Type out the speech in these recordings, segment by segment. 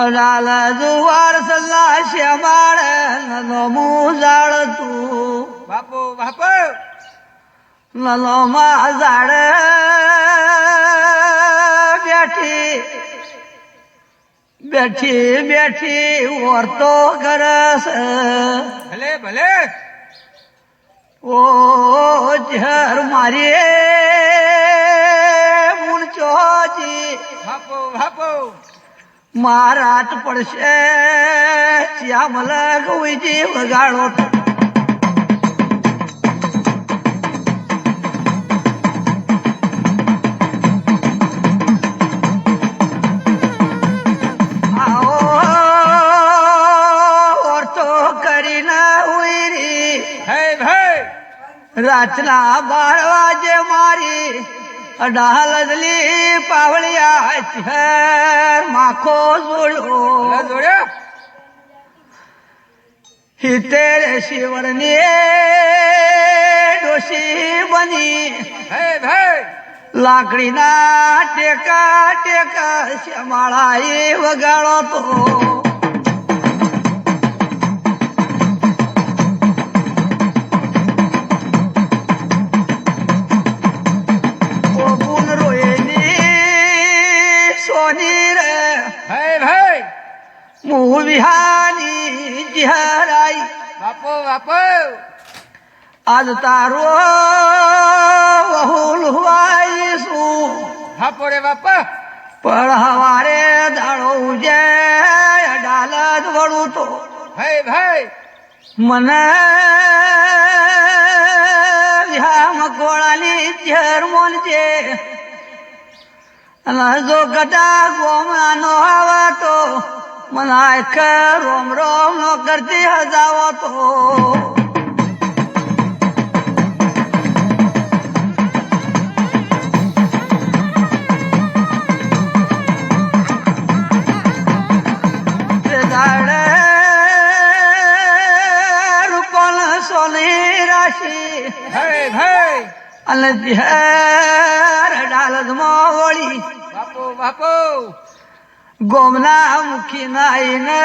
લાલ જુવાર સલ્લા શ્યામાળ નલો મુજાળ તું બાપુ બાપુ નલો માં ઝાડ બેઠી બેઠી બેઠી ઓરતો કરસ ભલે ભલે ઓ ઝર મારી મૂળચોજી બાપુ બાપુ મારાટ પડશે શ્યામલ ગોઈજી વગાડો આવો ઓરતો કરીને ઉઈરી હે ભાઈ રાતના 12 વાગે મારી અડાલદલી પાવળિયા છેર માખો જોડ્યો ભલે જોડ્યો હિતેર શિવરની ડોશી બની હે ભાઈ લાકડીના ટેકા ટેકા શ્યામાળાએ વગાડો તો હે ભાઈ મુહ વિહાની જહરાઈ બાપુ બાપુ આજ તારો વહુલ વાઈશું બાપુ રે બાપા પણ હવારે દાડો ઉજે અડાલત વળું તો હે ભાઈ મને વિહામ ગોળાની ઝેર મોલજે અને જો ગટા ગોમનો આવે તો મને રોમ રોમ નો કરતી હજાવો તો રૂપન સોની રાશી હે ભાઈ અને ઝેર ડાલદમાં વળી બાપુ બાપુ ગોમના મુખી નાઈને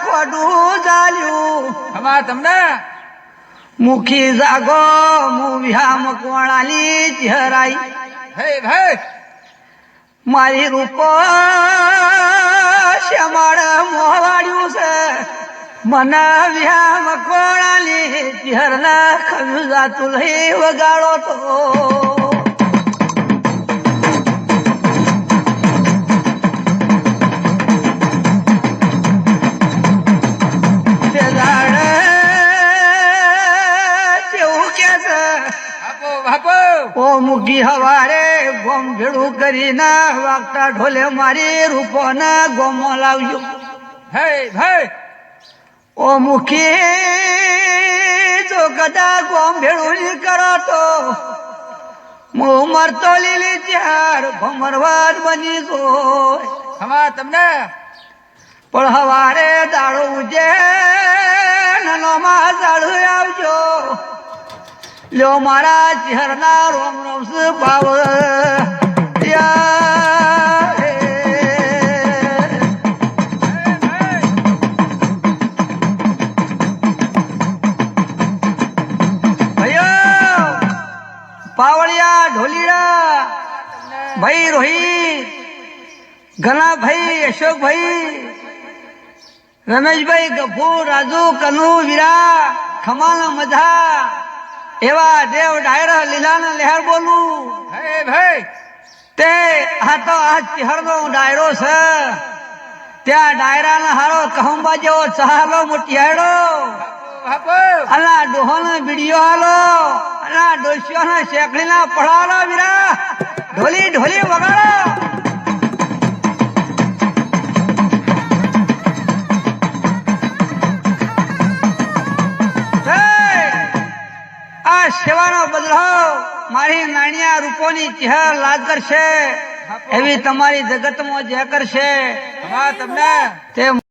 ખોડું ચાલ્યું અમાર તમને મુખી જાગો મુવ્યા મકવાણાની ચહેરાઈ હે ભાઈ મારી રૂપ શ્યામાળ મોવાડ્યું છે મને વ્યા મકવાણાની ચહેરના ખવ્યું જાતું લઈ વગાડો તો ઓ મુગી હવારે ગોમ ભેળું કરીને વાગતા ઢોલે મારી રૂપોને ગોમો લાવજો હે ભાઈ ઓ મુખી જો કદા ગોમ ભેળું ની કરો તો હું મરતો લીલી ચાર ભમરવાદ બની જો અમાર તમને પણ હવારે દાડો ઉજે નનો માં દાડું આવજો લ્યો મારા ચહેરના રોમ રોમ સે ભાવ પાવળિયા ઢોલીડા ભાઈ રોહિત ઘણા ભાઈ અશોકભાઈ રમેશભાઈ ગફુર રાજુ કનુ વીરા ખમાના મજા એવા દેવ ડાયરા લીલાના લહેર બોલું હે ભાઈ તે આ તો આ ચહેરનો ડાયરો છે ત્યાં ડાયરાના હારો કહુંબા જેવો ચહાલો મોટિયાડો બાપુ અલા ડોહોનો વિડીયો હાલો અલા ડોશિયોના શેકડીના પડાલો વીરા ઢોલી ઢોલી વગાડો સેવાનો બદલો મારી નાણિયા રૂપોની ચહેર લાગ કરશે એવી તમારી જગતમાં જે કરશે અમાર તમને તે